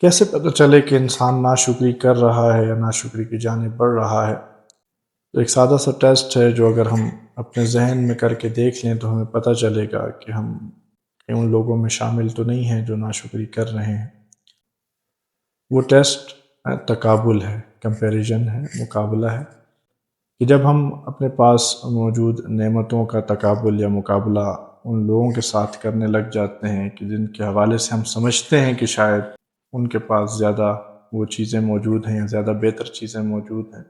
کیسے پتہ چلے کہ انسان ناشکری کر رہا ہے یا ناشکری کی جانب بڑھ رہا ہے؟ تو ایک سادہ سا ٹیسٹ ہے جو اگر ہم اپنے ذہن میں کر کے دیکھ لیں تو ہمیں پتہ چلے گا کہ ہم ان لوگوں میں شامل تو نہیں ہیں جو ناشکری کر رہے ہیں۔ وہ ٹیسٹ تقابل ہے، کمپیریزن ہے، مقابلہ ہے کہ جب ہم اپنے پاس موجود نعمتوں کا تقابل یا مقابلہ ان لوگوں کے ساتھ کرنے لگ جاتے ہیں کہ جن کے حوالے سے ہم سمجھتے ہیں کہ شاید ان کے پاس زیادہ وہ چیزیں موجود ہیں یا زیادہ بہتر چیزیں موجود ہیں،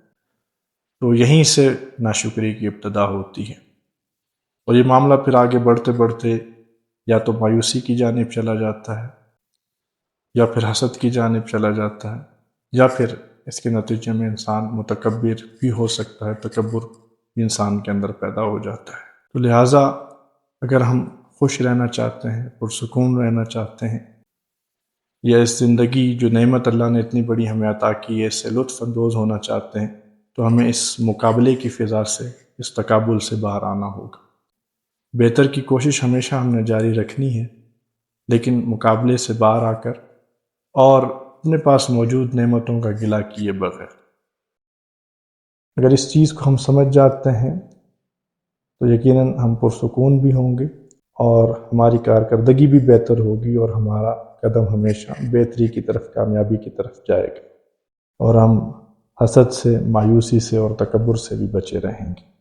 تو یہیں سے ناشکری کی ابتدا ہوتی ہے۔ اور یہ معاملہ پھر آگے بڑھتے بڑھتے یا تو مایوسی کی جانب چلا جاتا ہے، یا پھر حسد کی جانب چلا جاتا ہے، یا پھر اس کے نتیجے میں انسان متکبر بھی ہو سکتا ہے، تکبر بھی انسان کے اندر پیدا ہو جاتا ہے۔ تو لہٰذا اگر ہم خوش رہنا چاہتے ہیں، پرسکون رہنا چاہتے ہیں، یا اس زندگی جو نعمت اللہ نے اتنی بڑی ہمیں عطا کی ہے اس سے لطف اندوز ہونا چاہتے ہیں، تو ہمیں اس مقابلے کی فضا سے، اس تقابل سے باہر آنا ہوگا۔ بہتر کی کوشش ہمیشہ ہم نے جاری رکھنی ہے، لیکن مقابلے سے باہر آ کر اور اپنے پاس موجود نعمتوں کا گلہ کیے بغیر۔ اگر اس چیز کو ہم سمجھ جاتے ہیں تو یقیناً ہم پرسکون بھی ہوں گے اور ہماری کارکردگی بھی بہتر ہوگی، اور ہمارا قدم ہمیشہ بہتری کی طرف، کامیابی کی طرف جائے گا، اور ہم حسد سے، مایوسی سے اور تکبر سے بھی بچے رہیں گے۔